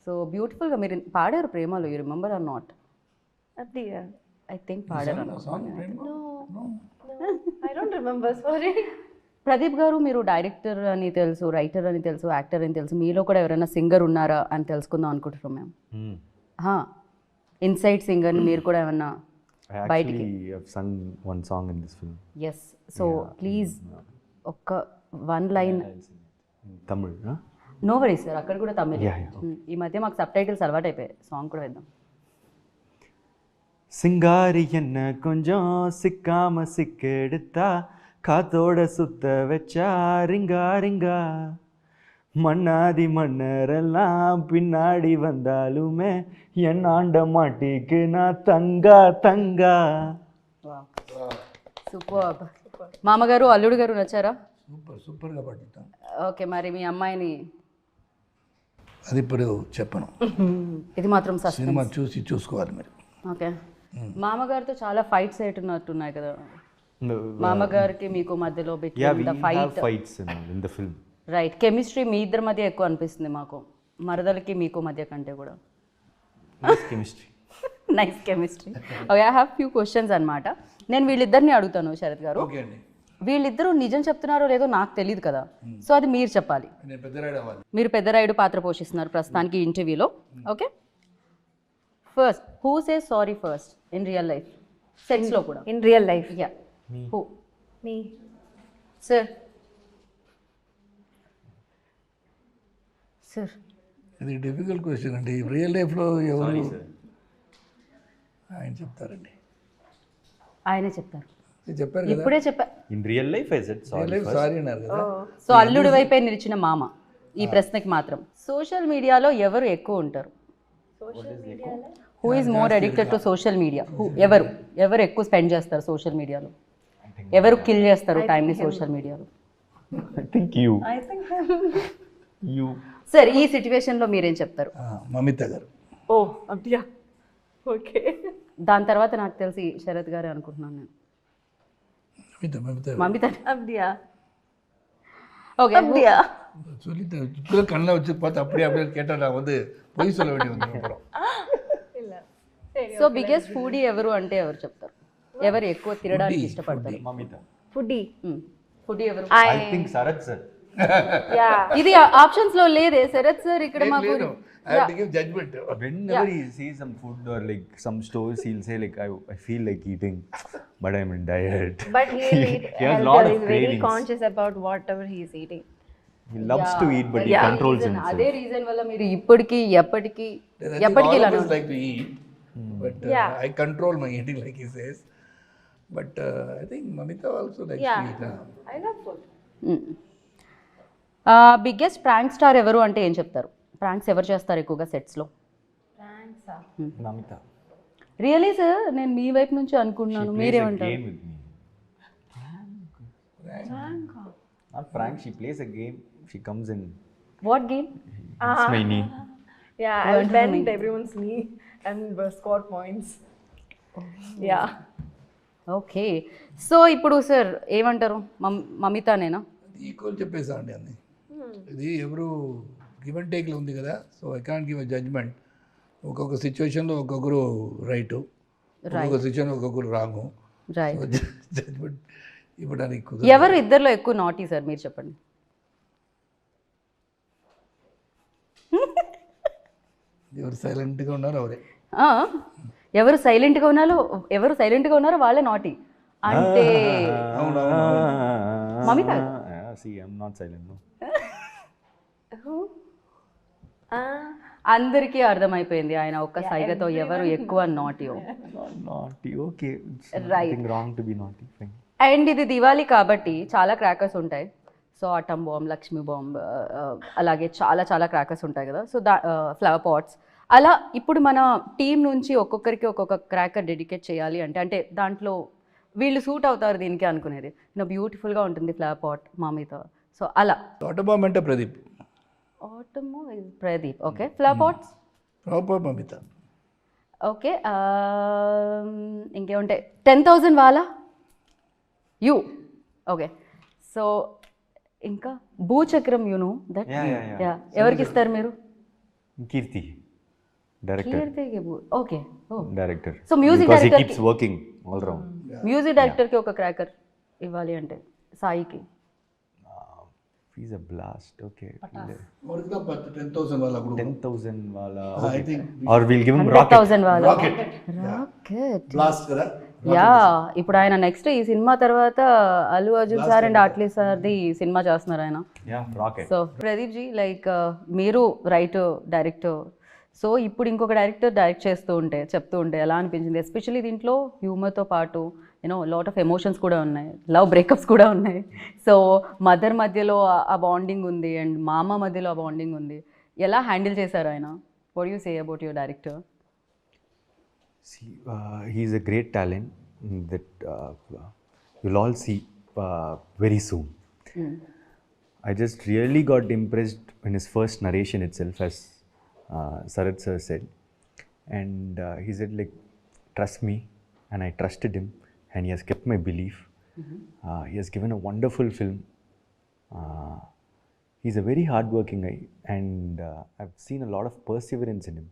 So బ్యూటిఫుల్గా మీరు పాడారు ప్రేమలో, you remember or not? I think పాడారు I don't remember, sorry. Pradeep గారు, మీరు డైరెక్టర్ అని తెలుసు, రైటర్ అని తెలుసు, యాక్టర్ అని తెలుసు, మీలో కూడా ఎవరైనా సింగర్ ఉన్నారా అని తెలుసుకుందాం అనుకుంటున్నాం మేము. ఇన్సైడ్ సింగర్ మీరు కూడా ఏమన్నా బయటికి? I've sung one song in this film. Yes, so please ఒక్క one line. Tamil, huh? No worry sir, అక్కడ కూడా తమిళ్. Yeah, yeah. ఈ మధ్య మాకు సబ్ టైటిల్స్ అలవాటు అయిపోయాయి, సాంగ్ కూడా వేద్దాం. சிங்காரி என்ன கொஞ்சம் சிக்காம சிக்கெடுத்தா காத்தோட சுத்த வச்சா ரிங்கா ரிங்கா மண்ணாதி மன்னரெல்லாம் பின்னாடி வந்தாலுமே என் ஆண்ட மாட்டிக்கு நான் தங்கா தங்கா. సూపర్. మామగారు అల్లుడు గారు నచ్చారా? సూపర్గా పాడుతాం. ఓకే, మరి మీ అమ్మాయిని అది ఇప్పుడు చెప్పను, ఇది మాత్రం సినిమా సస్పెన్స్. చూసుకోవాలి మీరు. ఓకే, మామగారితో చాలా ఫైట్స్ అయినట్టున్నాయి కదా, మామగారికి మీకు మధ్యలో Yeah, we between the have fight, fights in the film. Right? Chemistry మీ ఇద్దరి మధ్య ఎక్కువ అనిపిస్తుంది మాకు, మరదలకి మీకు మధ్య కంటే కూడా. Nice chemistry. Nice chemistry. Okay, I have few questions అనమాట. నేను వీళ్ళిద్దరిని అడుగుతాను శరత్ గారు. ఓకే అండి, వీళ్ళిద్దరూ నిజం చెప్తున్నారో లేదో నాకు తెలియదు కదా, సో అది మీరు చెప్పాలి. నేను పెద్దరాయుడు అవ్వాలి. మీరు పెద్దరాయుడు పాత్ర పోషిస్తున్నారు ప్రస్తుతానికి ఇంటర్వ్యూలో. Okay, first who says sorry first in real life, సెక్స్లో కూడా? In real life. Yeah, who? Me. Sir. Sir, ఇది డిఫికల్ట్ క్వశ్చన్ అండి. రియల్ లైఫ్లో ఎవరు ఆయన చెప్తారండి, ఆయనే చెప్తారు. ఇది చెప్పారు కదా. ఇప్పుడే చెప్పా. In real life, I said real sorry life first. Sorry అన్నారు కదా. సో అల్లుడి వైపే నిలిచిన మామ ఈ ప్రశ్నకి మాత్రం. సోషల్ మీడియాలో ఎవరు ఎక్కువ ఉంటారు? Who is more addicted to social media? ఎవరు ఎక్కువ స్పెండ్ చేస్తారు సోషల్ మీడియాలో? ఎవరు కిల్ చేస్తారు టైంని సోషల్ మీడియాలో? I think you. You. Sir, ఈ సిచ్యువేషన్లో మీరేం చెప్తారు? మమిత గారు. Oh, Abdiya. Okay. దాని తర్వాత నాకు తెలిసి శరత్ గారే అనుకుంటున్నాను నేను. Mamitha Mamitha. Abdiya. Okay, Abdiya. சொல்லிட்டு இப்போ கண்ணில் வச்சு பார்த்து அப்படியே கேட்டால் நான் வந்து பொய் சொல்ல வேண்டிய வந்து அப்புறம். సో బిగ్గెస్ట్ ఫుడీ ఎవరు అంటే ఎవరు చెప్తారు? ఎవరు ఎక్కువ తినడానికి ఇష్టపడతారు? Mamita. Foodie. ఫుడీ ఎవరు? I think Sarath sir. Yeah. ఇది ఆప్షన్స్ లో లేదే శరత్ సార్, ఇక్కడ మాకు. I have to give judgment. Whenever he sees some food or like some stores, he'll say like I feel like eating, but I'm in diet. But he'll eat He has healthy. lot of He's very cravings. conscious about whatever he's eating. He loves to eat, but he Yeah. controls అదే himself. Reason వల్ల మీరు ఇప్పటికీ ఎప్పటికీ I think all ఇలా of us like to eat, but I control my eating like he says. But I think Mamita also likes to eat. I love food. Biggest prank star ఎవరు అంటే ఏం చెప్తారు? Pranks ఎవరు చేస్తారు ఎక్కువగా సెట్స్లో? Mamita. Really sir, నేను మీ వైపు నుంచి అనుకుంటున్నాను, Plays a మీరేమంటారు? game with me. Not prank. She plays a game. She comes in. What game? It's my knee. Yeah, I'll bend everyone's knee and score points. Yeah. Okay, so ఇప్పుడు sir ఏమంటారు? మమితానేనా? Equal చెప్పేసా అండి అన్ని. ఇది ఎవరు give and టేక్లో ఉంది కదా, so I can't give a judgement. ఒక్కొక్క సిచ్యువేషన్లో ఒక్కొక్కరు రైటు, ఒక్కొక్క సిచ్యువేషన్ ఒక్కొక్కరు రాంగు. రైట్. జడ్జ్మెంట్ ఇవ్వడానికి కుదరదు. ఎవరు ఇద్దరిలో ఎక్కువ నాటీ సార్, మీరు చెప్పండి. ఎవరు సైలెంట్గా ఉన్నారో అవరే. ఎవరు సైలెంట్గా ఉన్నారో వాళ్ళే నాటీ అంటే. Mamita. See, I'm not silent. No. అందరికీ అర్థమైపోయింది ఆయన ఒక్క సైగతో ఎవరు ఎక్కువ నాటీయో. Not naughty. Okay. It's Right. nothing wrong to be naughty. Fine. And ఇది దివాళీ కాబట్టి చాలా క్రాకర్స్ ఉంటాయి. So atom bomb, Lakshmi bomb, అలాగే చాలా చాలా క్రాకర్స్ ఉంటాయి కదా. సో ఫ్లవర్ పాట్స్ అలా ఇప్పుడు మన టీం నుంచి ఒక్కొక్కరికి ఒక్కొక్క క్రాకర్ డెడికేట్ చేయాలి అంటే దాంట్లో వీళ్ళు సూట్ అవుతారు దీనికి అనుకునేది. బ్యూటిఫుల్గా ఉంటుంది ఫ్లవర్ పాట్ మమీత. సో అలా ఆటోబాంబ్ అంటే ప్రదీప్. ఆటమో Pradeep. Okay, flower pots proper Mamitha. Okay, ఇంకేముంటాయి? 10,000 వాలా యూ. ఓకే, సో ఇంకా భూచక్రం, యూ నో దట్? Yeah. ఎవరికి ఇస్తారు మీరు? Kirti, director. Okay oh Director. So, music because he director keeps ki- working all around. Music డైరెక్టర్కి ఒక క్రాకర్ ఇవ్వాలి అంటే సాయికి He's a blast. Okay. Original 10,000 వాళ్ళ group 10,000 wala. I Okay. think Or we'll give him rocket. 100,000 వాళ్ళ rocket rocket blast కదా. Yeah ఇప్పుడు ఆయన నెక్స్ట్ ఈ సినిమా తర్వాత అల్లు అర్జున్ సార్ అండ్ ఆట్లీ సార్ది సినిమా చేస్తున్నారు ఆయన. Yeah, rocket. So Pradeep ji like మీరు రైటర్ డైరెక్టర్, సో ఇప్పుడు ఇంకొక డైరెక్టర్ డైరెక్ట్ చేస్తూ ఉంటే చెప్తూ ఉంటే ఎలా అనిపించింది? ఎస్పెషల్లీ దీంట్లో హ్యూమర్తో పాటు యూనో లాట్ ఆఫ్ ఎమోషన్స్ కూడా ఉన్నాయి, లవ్ బ్రేకప్స్ కూడా ఉన్నాయి. సో మదర్ మధ్యలో ఆ బాండింగ్ ఉంది అండ్ మామ మధ్యలో ఆ బాండింగ్ ఉంది. ఎలా హ్యాండిల్ చేశారు ఆయన? What you say about your director? See, he's a great talent that you'll all see very soon. I just really got impressed in his first narration itself, as Sarat sir said. And he said, like, trust me, and I trusted him, and he has kept my belief. He has given a wonderful film. He's a very hardworking guy, and I've seen a lot of perseverance in him.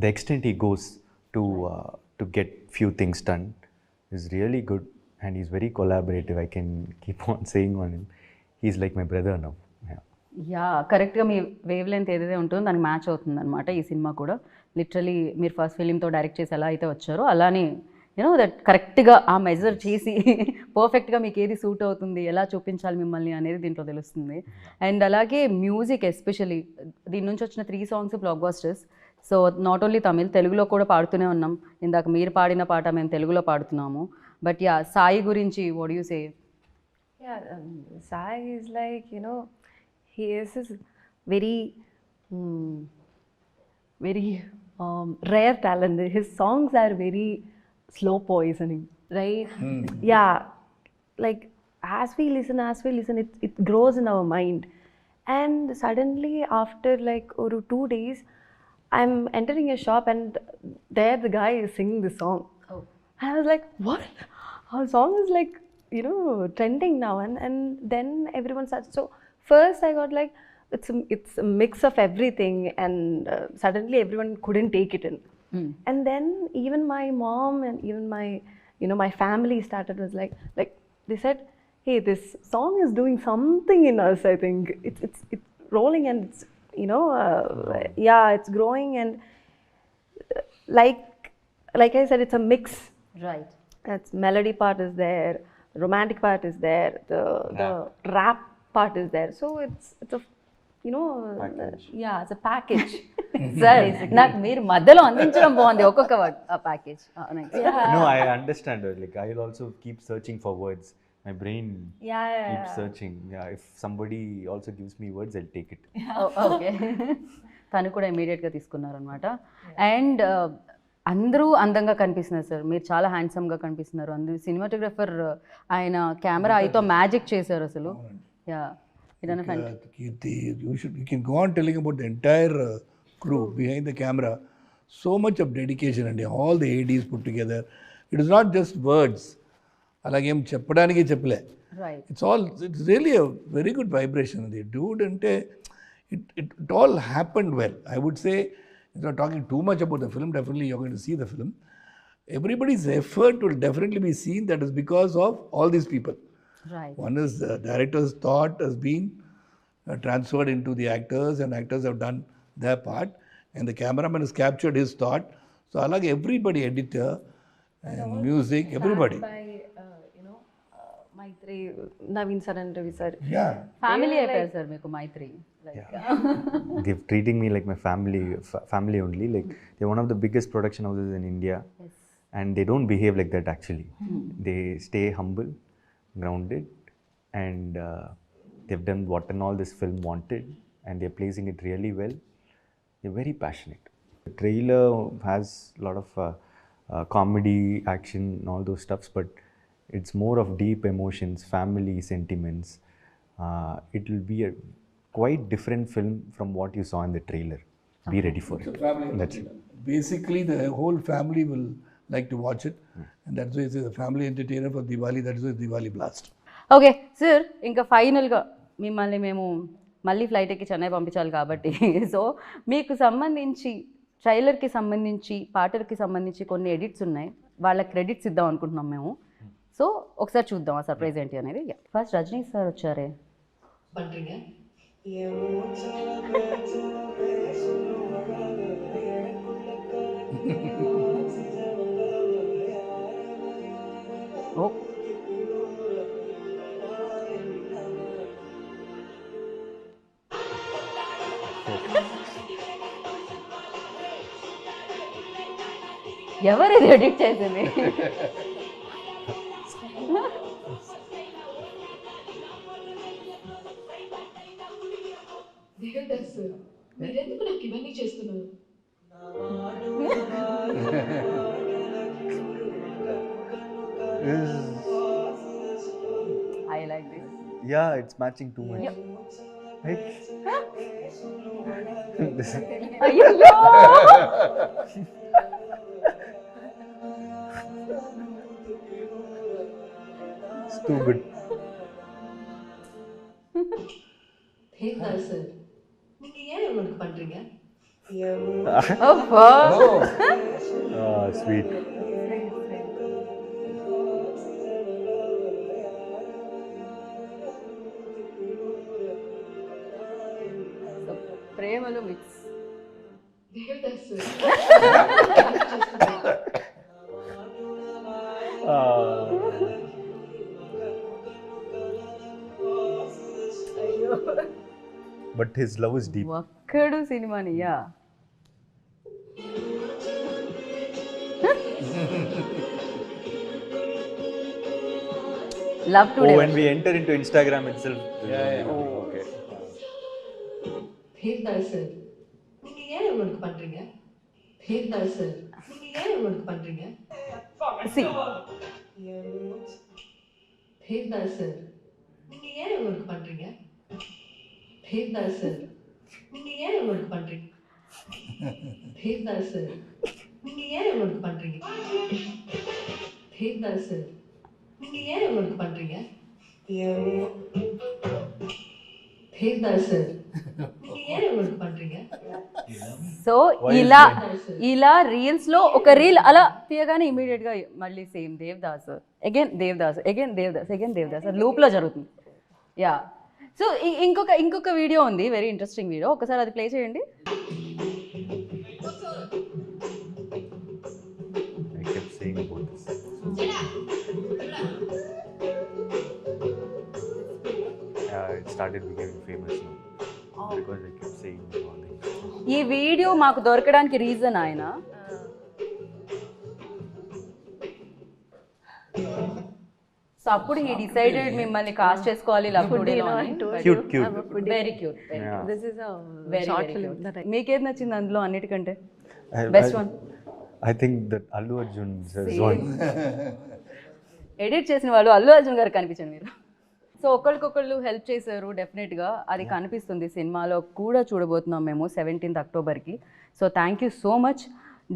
The extent he goes to get few things done is really good, and he's very collaborative. I can keep on saying on him. He's like my brother now. Yeah. Yeah కరెక్ట్గా మీ wave length ఏదైతే ఉంటుందో దానికి match అవుతుంది అనమాట ఈ cinema కూడా. Literally మీరు first ఫిలింతో direct చేసి ఎలా అయితే వచ్చారో అలానే యూనో దట్ కరెక్ట్గా ఆ మెజర్ చేసి పర్ఫెక్ట్గా మీకు ఏది సూట్ అవుతుంది, ఎలా చూపించాలి మిమ్మల్ని అనేది దీంట్లో తెలుస్తుంది. అండ్ అలాగే మ్యూజిక్ ఎస్పెషలీ దీని నుంచి వచ్చిన 3 songs black busters. So not only Tamil, తెలుగులో కూడా పాడుతూనే ఉన్నాం. ఇందాక మీరు పాడిన పాట మేము తెలుగులో పాడుతున్నాము. బట్ యా సాయి గురించి what you say? Yeah, Sai is like, you know, he is this very, very rare talent. His songs are very slow poisoning, right? Yeah, like as we listen, it grows in our mind. And suddenly, after like 2 days, I'm entering a shop and there the guy is singing the song. Oh. I was like, what? Our song is like, you know, trending now. And then everyone starts. So first I got like, it's a mix of everything, and suddenly everyone couldn't take it in. And then even my mom and even my, you know, my family started was like they said, hey, this song is doing something in us. I think it's rolling and it's, you know, yeah, it's growing. And like I said, it's a mix. Right. That's melody part is there, romantic part is there, the rap part is there. So it's a, you know, yeah it's package. Sir నాకు మీరు మధ్యలో అందించడం బాగుంది ఒక్కొక్క word ఆ package. No, I understand. Like, I'll also keep searching for words. My brain keeps searching. Yeah, if somebody also gives me words, I'll take it. Okay. తను కూడా ఇమీడియట్గా తీసుకున్నారనమాట. అండ్ అందరూ అందంగా కనిపిస్తున్నారు సార్, మీరు చాలా హ్యాండ్సమ్గా కనిపిస్తున్నారు. అందరూ సినిమాటోగ్రఫర్ ఆయన కెమెరా అయితో మ్యాజిక్ చేశారు అసలు. Yeah Kirti, you can go on telling about the entire crew behind the camera. So much of dedication and all the ADs put together. It is not just words. అలాగేం చెప్పడానికి చెప్పలే. Right. It's really a very good vibration. The dude ante it all happened well. I would say, if not talking too much about the film, definitely you're going to see the film. Everybody's effort will definitely be seen. That is because of all these people. Right. One is the director's thought has been transferred into the actors, and actors have done their part, and the cameraman has captured his thought. So along everybody, editor and music, everybody. by you know, Maitri, Naveen sir and Ravi sir. Yeah. Family అయిపోయారు sir మీకు మైత్రి. They're treating me like my family only. Like, they're one of the biggest production houses in India, and they don't behave like that actually. They stay humble, grounded, and they've done what and all this film wanted, and they're placing it really well. They're very passionate. The trailer has a lot of comedy, action, and all those stuffs, but it's more of deep emotions, family sentiments. It will be a quite different film from what you saw in the trailer. Be ready for it. That's it. Basically, the whole family will like to watch it, and that's why it's a family entertainer for Diwali. That is why it's Diwali Blast. Okay sir, ఇంకా ఫైనల్గా మిమ్మల్ని మేము మళ్ళీ flight ఎక్కి చెన్నై పంపించాలి కాబట్టి so మీకు సంబంధించి ట్రైలర్కి సంబంధించి పాటలకి సంబంధించి కొన్ని ఎడిట్స్ ఉన్నాయి, వాళ్ళ క్రెడిట్స్ ఇద్దాం అనుకుంటున్నాం మేము. సో ఒకసారి చూద్దాం ఆ సర్ప్రైజ్ ఏంటి అనేది. ఫస్ట్ రజనీ సార్ వచ్చారే. ఓ ఎవరు ఇది ఎడిట్ చేసింది? మీరెందుకు నాకు ఇవన్నీ చేస్తున్నారు? I like this. Yeah, it's matching too much. Right? అయ్యో It's too good. Devadas sir, நீங்க ஏன் இவனுக்கு பண்றீங்க? అబ్బా Ah, sweet. ప్రేమలో mix. Devadas sir, But his love is deep. ఒక్కడు సినిమానియా. Love today. Oh, when we enter into Instagram itself. Oh. Okay. Devadas sir, நீங்க ஏன் இவனுக்கு பண்றீங்க? தேவதாஸ் சார், நீங்க ஏன் இவனுக்கு பண்றீங்க? సి தேவதாஸ் சார், நீங்க ஏன் இவனுக்கு பண்றீங்க? தேவதாஸ் சார், நீங்க ஏன் இவனுக்கு பண்றீங்க? தேவதாஸ் சார், நீங்க ஏன் இவனுக்கு பண்றீங்க? தேவதாஸ் சார், நீங்க ஏன் இவனுக்கு பண்றீங்க? தேவதாஸ் சார், நீங்க ஏன் இவனுக்கு பண்றீங்க? సో ఇలా ఇలా రీల్స్ లో ఒక రీల్ అలా తీయగానే ఇమీడియట్ గా మళ్ళీ same Devadas again Devadas again Devadas again Devadas loop లో జరుగుతుంది. యా. సో ఇంకొక వీడియో ఉంది, వెరీ ఇంట్రెస్టింగ్ వీడియో, ఒకసారి అది ప్లే చేయండి. I kept saying about this. It started becoming famous now because I kept saying all this. ఈ వీడియో మాకు దొరకడానికి రీజన్ ఆయన సో అప్పుడు ఈ డిసైడెడ్ మిమ్మల్ని కాస్ట్ చేసుకోవాలి లవ్ టుడేలో. Cute, cute. Very cute. Yeah. This is a very short very film that I మీకేది నచ్చింది అందులో అన్నిటికంటే? I- best I- one. I think that Allu Arjun's one. Edit చేసిన వాళ్ళు అల్లు అర్జున్ గారు కనిపించండి మీరు. సో ఒకరికొకళ్ళు హెల్ప్ చేశారు డెఫినెట్గా, అది కనిపిస్తుంది సినిమాలో కూడా చూడబోతున్నాం మేము 17th అక్టోబర్కి. So thank you so much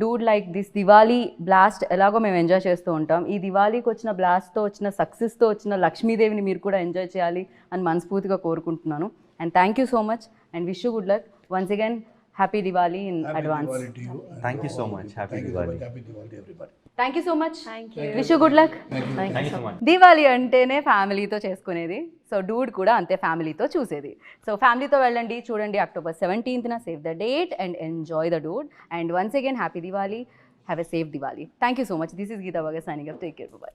dude. Like this Diwali blast ఎలాగో మేము ఎంజాయ్ చేస్తూ ఉంటాం, ఈ దివాళీకి వచ్చిన బ్లాస్ట్తో వచ్చిన సక్సెస్తో వచ్చిన లక్ష్మీదేవిని మీరు కూడా ఎంజాయ్ చేయాలి అని మనస్ఫూర్తిగా కోరుకుంటున్నాను. And thank you so much and wish you good luck once again. Happy Diwali in advance. Diwali to you. Thank you so much. Happy Diwali. Happy Diwali to everybody. Thank you so much. Thank you. Wish you good luck. Thank you so much. Diwali అంటేనే ఫ్యామిలీతో చేసుకునేది, so Dude కూడా అంతే ఫ్యామిలీతో చూసేది. So ఫ్యామిలీతో వెళ్ళండి, చూడండి October 17th save the date and enjoy the dude. And once again happy Diwali, have a safe Diwali. Thank you so much. This is Geetha Bagar signing up. Take care, by.